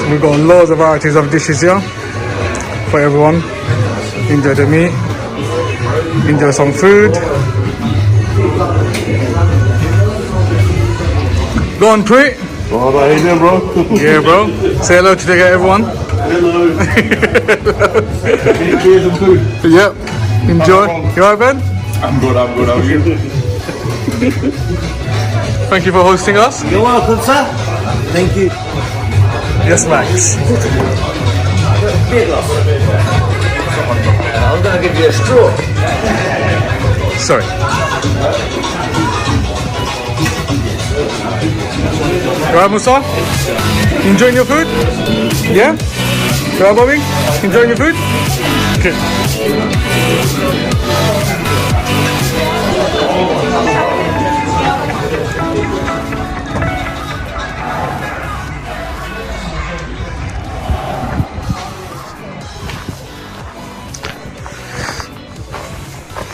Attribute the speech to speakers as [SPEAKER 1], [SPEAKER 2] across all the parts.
[SPEAKER 1] We've got loads of varieties of dishes here for everyone. Enjoy the meat, enjoy some food. Go on, Prit.
[SPEAKER 2] Oh, how you doing, bro?
[SPEAKER 1] Yeah, bro. Say hello to everyone.
[SPEAKER 2] Hello. Here's some food.
[SPEAKER 1] Yep. Enjoy. You alright, Ben?
[SPEAKER 2] I'm good. How are you?
[SPEAKER 1] Thank you for hosting us.
[SPEAKER 3] You're welcome, sir. Thank you.
[SPEAKER 1] Yes, Max.
[SPEAKER 3] Beer glass. I'm going to give you a straw.
[SPEAKER 1] Sorry. You alright, Musa? Enjoying your food? Yeah? You alright, Bobby? Enjoying your food? Okay.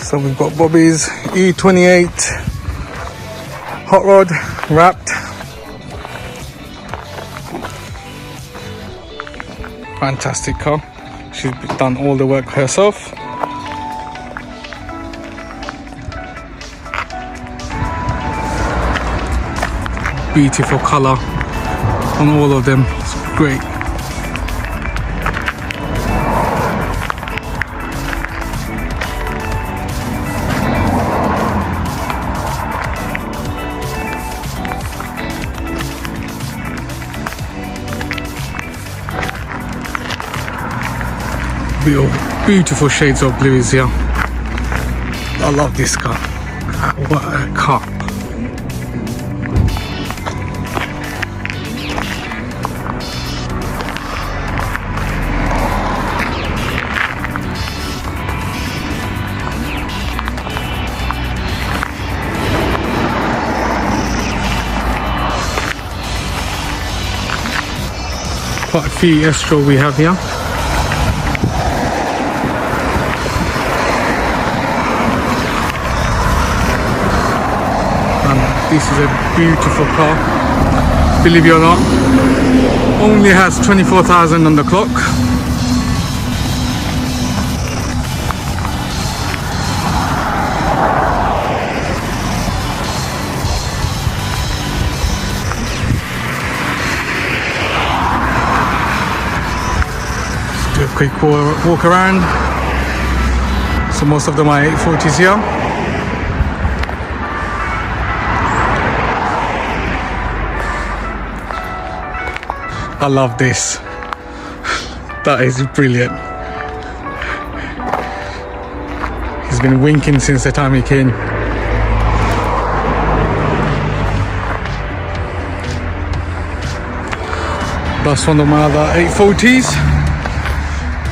[SPEAKER 1] So we've got Bobby's E28 hot rod wrapped. Fantastic car. She's done all the work herself. Beautiful color on all of them. It's great. Beautiful shades of blue is here. I love this car. What a car. Quite a few Estro we have here. This is a beautiful car, believe it or not. Only has 24,000 on the clock. Let's do a quick walk around. So most of them are 840s here. I love this. That is brilliant. He's been winking since the time he came. That's one of my other 840s,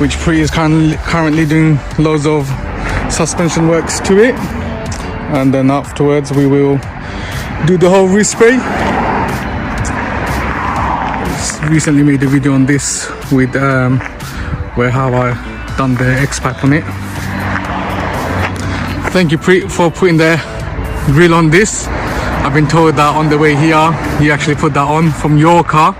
[SPEAKER 1] which Pri is currently doing loads of suspension works to it, and then afterwards we will do the whole respray. Recently made a video on this with where how I done the X-Pack on it. Thank you Pri for putting the grill on this. I've been told that on the way here you actually put that on from your car.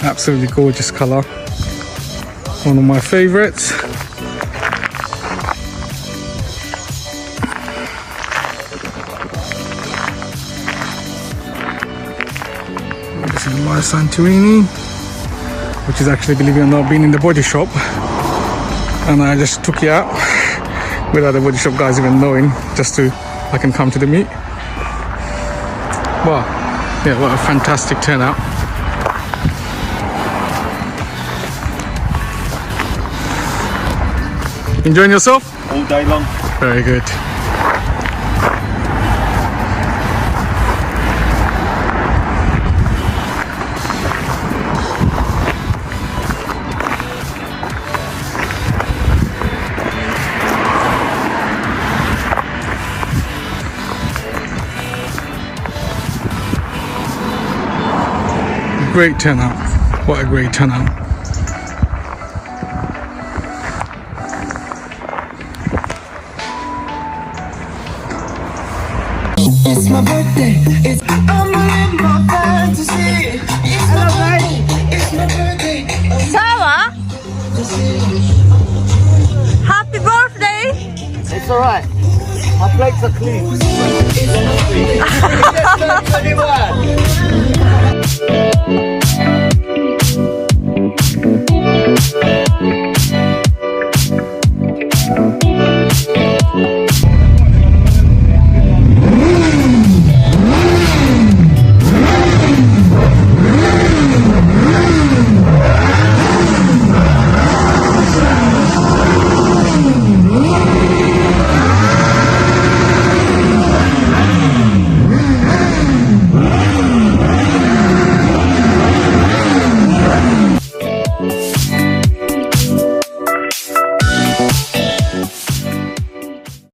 [SPEAKER 1] Absolutely gorgeous color, one of my favorites. This is my Santorini, which is actually, believe it or not, been in the body shop, and I just took it out without the body shop guys even knowing, just so I can come to the meet. Well, yeah, what a fantastic turnout. Enjoying yourself?
[SPEAKER 2] All day long.
[SPEAKER 1] Very good. Great turnout. What a great turnout.
[SPEAKER 4] It's my birthday. I'm living my fantasy. It's my birthday. It's my birthday.
[SPEAKER 5] Sarah, happy birthday!
[SPEAKER 3] It's alright. My plates are clean. It's 21.